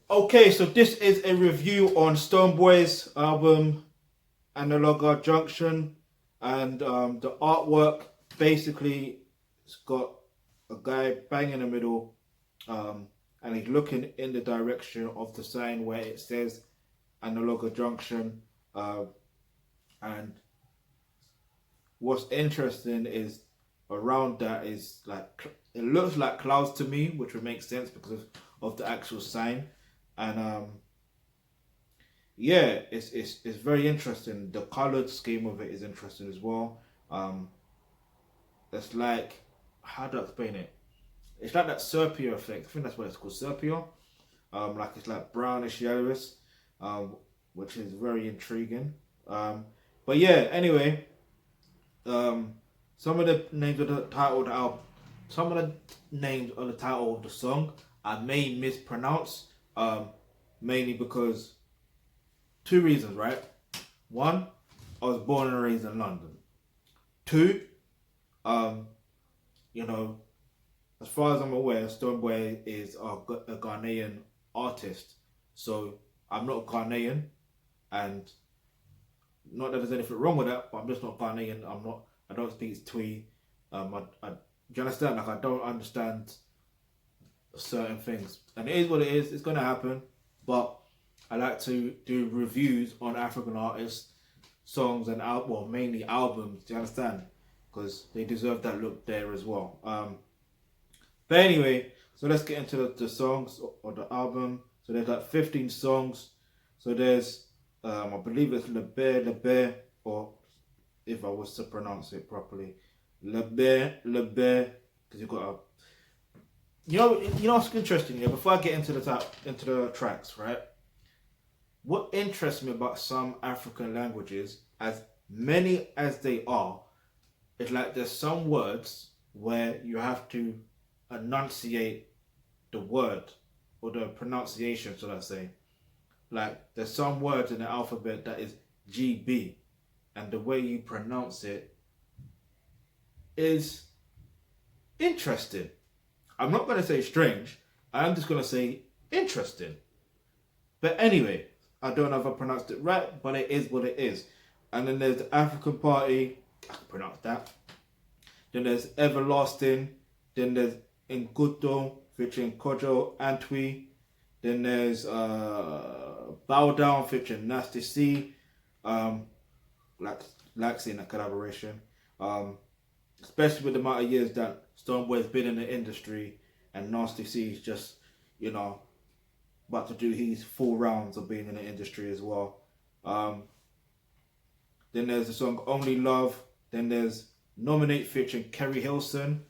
Okay, so this is a review on Stoneboy's album Analog Junction, and the artwork basically it's got a guy bang in the middle, and he's looking in the direction of the sign where it says Analog Junction. And what's interesting is around that is like it looks like clouds to me, which would make sense because of the actual sign, and yeah, it's very interesting. The colored scheme of it is interesting as well. Um, it's like how do I explain it? It's like that sepia effect. I think that's what it's called, sepia. Like it's like brownish yellowish, um, which is very intriguing. Um, but yeah, anyway, um, some of the names of the title of the album, some of the names of the title of the song I may mispronounce, mainly because two reasons, right? One, I was born and raised in London. Two, um, you know, as far as I'm aware, Stoneboy is a Ghanaian artist. So I'm not Ghanaian, and not that there's anything wrong with that, but I'm just not Ghanaian. I'm not. I don't speak Twi. Do you understand? Like I don't understand certain things, and it is what it is. It's gonna happen, but I like to do reviews on African artists, songs, and well, mainly albums. Do you understand? Because they deserve that look there as well. But anyway, so let's get into the songs or the album. So there's like 15 songs. So there's, I believe it's Le Bear, Le Bear, or if I was to pronounce it properly, Le Bear, because you've got a, what's interesting here. Before I get into the tracks, right? What interests me about some African languages, as many as they are, is like there's some words where you have to enunciate the word or the pronunciation, should I say. Like there's some words in the alphabet that is GB, and the way you pronounce it is interesting. I'm not going to say strange, I'm just going to say interesting. But anyway, I don't know if I pronounced it right, but it is what it is. And then there's the African Party, I can pronounce that. Then there's Everlasting, then there's Nguto featuring Kojo Antwi. Then there's Bow Down featuring Nasty C. Like seeing that collaboration. Especially with the amount of years that Stoneboy's been in the industry, and Nasty C is just, about to do his full rounds of being in the industry as well. Then there's the song Only Love. Then there's Nominate featuring Kerry Hilson.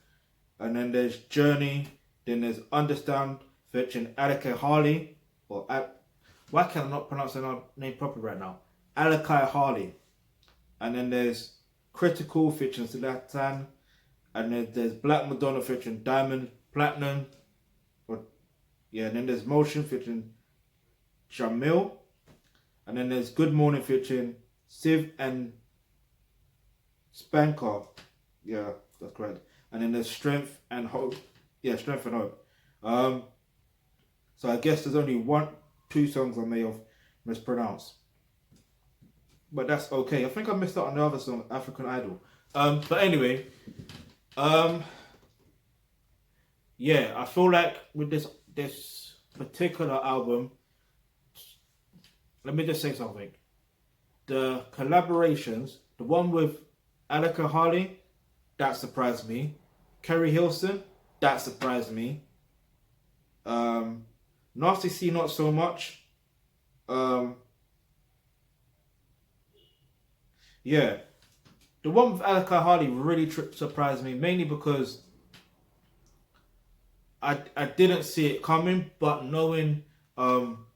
And then there's Journey. Then there's Understand featuring Alaka Harley. Why can I not pronounce her name properly right now? Alakai Harley. And then there's Critical featuring Zlatan. And then there's Black Madonna featuring Diamond Platinum. And then there's Motion featuring Jamil. And then there's Good Morning featuring Siv and Spanker. Yeah, that's correct. And then there's Strength and Hope. Yeah, Strength and Hope. So I guess there's only two songs I may have mispronounced. But that's okay. I think I missed out on the other song, African Idol. But anyway, yeah, I feel like with this particular album, let me just say something. The collaborations, the one with Alaka Harley, that surprised me. Kerry Hilson, that surprised me. Nasty C, not so much. Yeah, the one with Alaka Harley really surprised me, mainly because I didn't see it coming, but knowing Stoneboy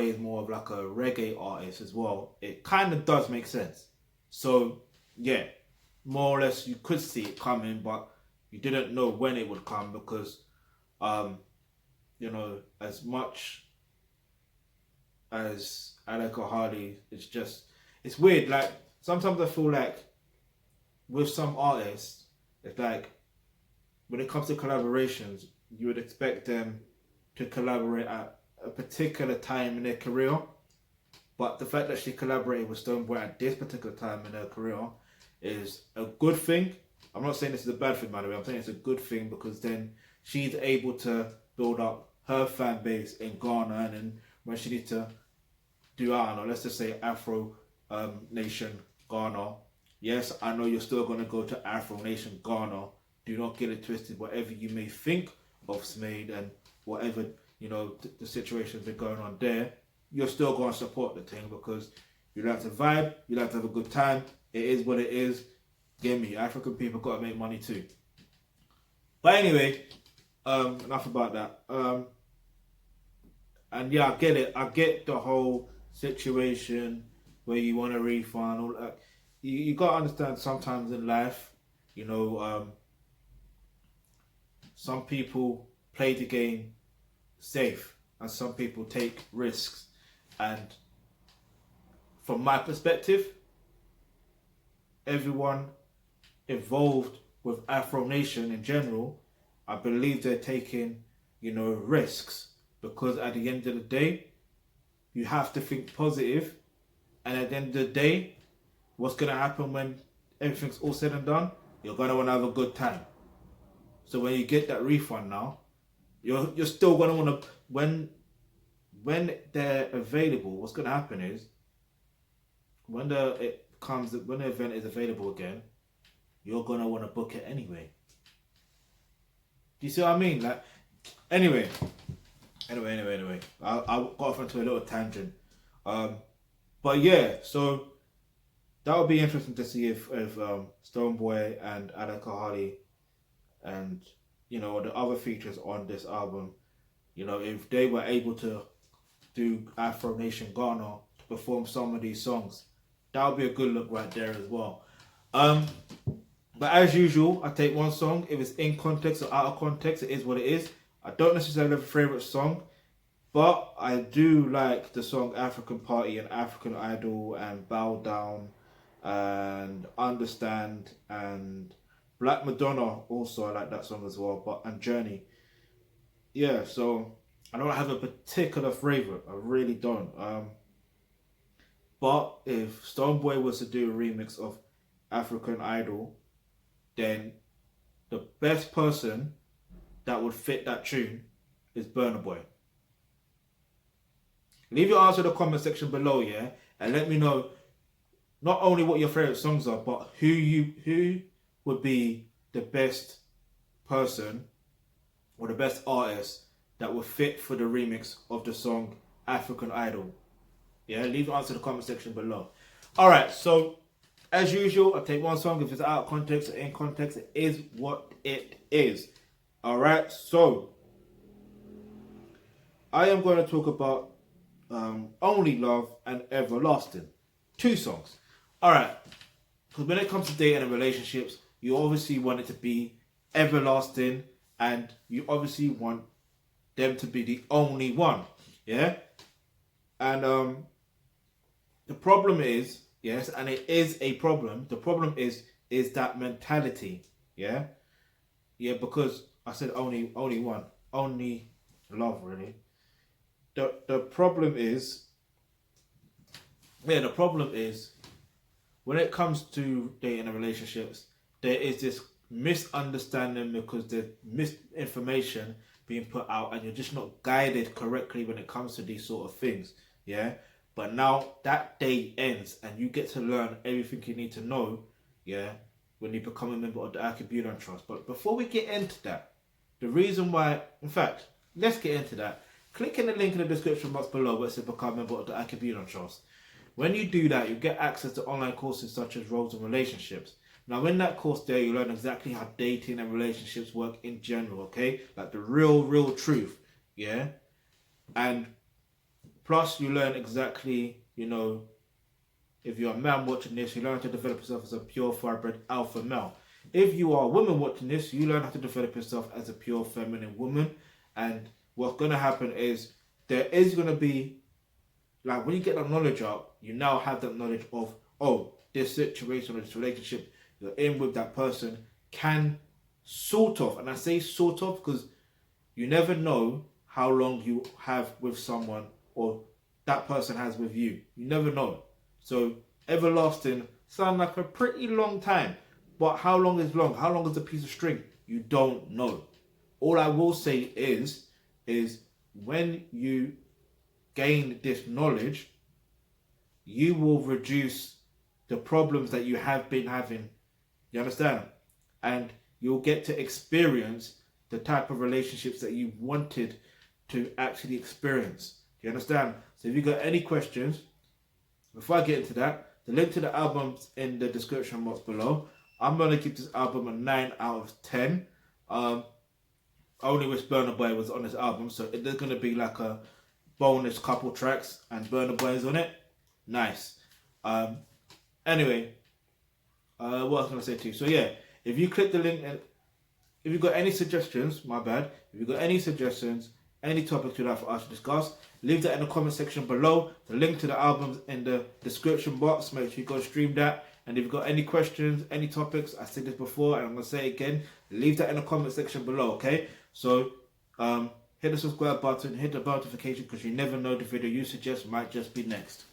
is more of like a reggae artist as well, it kind of does make sense. So yeah, more or less you could see it coming, but you didn't know when it would come because as much as Alaka Harley, it's weird. Like sometimes I feel like with some artists, it's like when it comes to collaborations, you would expect them to collaborate at a particular time in their career. But the fact that she collaborated with Stonebwoy at this particular time in her career is a good thing. I'm not saying this is a bad thing, by the way. I'm saying it's a good thing because then she's able to build up her fan base in Ghana, and then when she needs to do, I don't know, let's just say Afro Nation Ghana. Yes, I know you're still going to go to Afro Nation Ghana. Do not get it twisted. Whatever you may think of Smaid and whatever, you know, the situations that are going on there, you're still going to support the thing because you like to vibe, you like to have a good time. It is what it is. Get me, African people got to make money too. But anyway, enough about that. And yeah, I get it. I get the whole situation where you want a refund. All that. You got to understand sometimes in life, you know, some people play the game safe and some people take risks. And from my perspective, everyone involved with Afro Nation in general, I believe they're taking, you know, risks, because at the end of the day, you have to think positive, and at the end of the day, what's going to happen when everything's all said and done? You're going to want to have a good time. So when you get that refund now, you're still going to want to, when they're available, what's going to happen is when the event is available again, you're going to want to book it anyway. Do you see what I mean? Like, anyway. I got off into a little tangent. But yeah, so that would be interesting to see if Stonebwoy and Ada Kahali and, you know, the other features on this album, you know, if they were able to do Afro Nation Ghana to perform some of these songs, that would be a good look right there as well. But as usual, I take one song. If it's in context or out of context, it is what it is. I don't necessarily have a favourite song, but I do like the song African Party and African Idol and Bow Down and Understand and Black Madonna also. I like that song as well, and Journey. Yeah, so I don't have a particular favourite. I really don't. But if Stonebwoy was to do a remix of African Idol, then the best person that would fit that tune is Burna Boy. Leave your answer in the comment section below, yeah? And let me know not only what your favourite songs are, but who would be the best person or the best artist that would fit for the remix of the song African Idol. Yeah, leave your answer in the comment section below. Alright, so as usual, I take one song. If it's out of context or in context, it is what it is. Alright, so I am going to talk about Only Love and Everlasting. 2 songs. Alright, because when it comes to dating and relationships, you obviously want it to be everlasting and you obviously want them to be the only one. Yeah? And the problem is, yes, and it is a problem. The problem is that mentality. Yeah? Yeah, because I said only one. Only love, really. The problem is, when it comes to dating and relationships, there is this misunderstanding because there's misinformation being put out and you're just not guided correctly when it comes to these sort of things. Yeah? But now that day ends and you get to learn everything you need to know, yeah, when you become a member of the Akabulan Trust. But before we get into that, the reason why, in fact, let's get into that. Click in the link in the description box below where it says become a member of the Akabulan Trust. When you do that, you get access to online courses such as Roles and Relationships. Now in that course there, you learn exactly how dating and relationships work in general, okay? Like the real truth, yeah? And plus, you learn exactly, you know, if you're a man watching this, you learn how to develop yourself as a pure thoroughbred alpha male. If you are a woman watching this, you learn how to develop yourself as a pure feminine woman. And what's going to happen is there is going to be, like when you get that knowledge up, you now have that knowledge of, oh, this situation or this relationship you're in with that person can sort of, and I say sort of because you never know how long you have with someone or that person has with you. You never know. So everlasting sound like a pretty long time, but how long is long? How long is a piece of string? You don't know. All I will say is when you gain this knowledge, you will reduce the problems that you have been having. You understand? And you'll get to experience the type of relationships that you wanted to actually experience. Do you understand? So if you got any questions, before I get into that, the link to the album's in the description box below. I'm going to give this album a 9 out of 10. Only wish Burna Boy was on this album, so there's going to be like a bonus couple tracks and Burna Boy is on it. Nice. Anyway, what was I going to say to you? So yeah, if you click the link and if you've got any suggestions, my bad, if you've got any suggestions, any topics you'd like for us to discuss, leave that in the comment section below. The link to the album's in the description box. Make sure you go stream that. And if you've got any questions, any topics, I said this before and I'm going to say it again, leave that in the comment section below, okay? So, hit the subscribe button, hit the notification because you never know the video you suggest might just be next.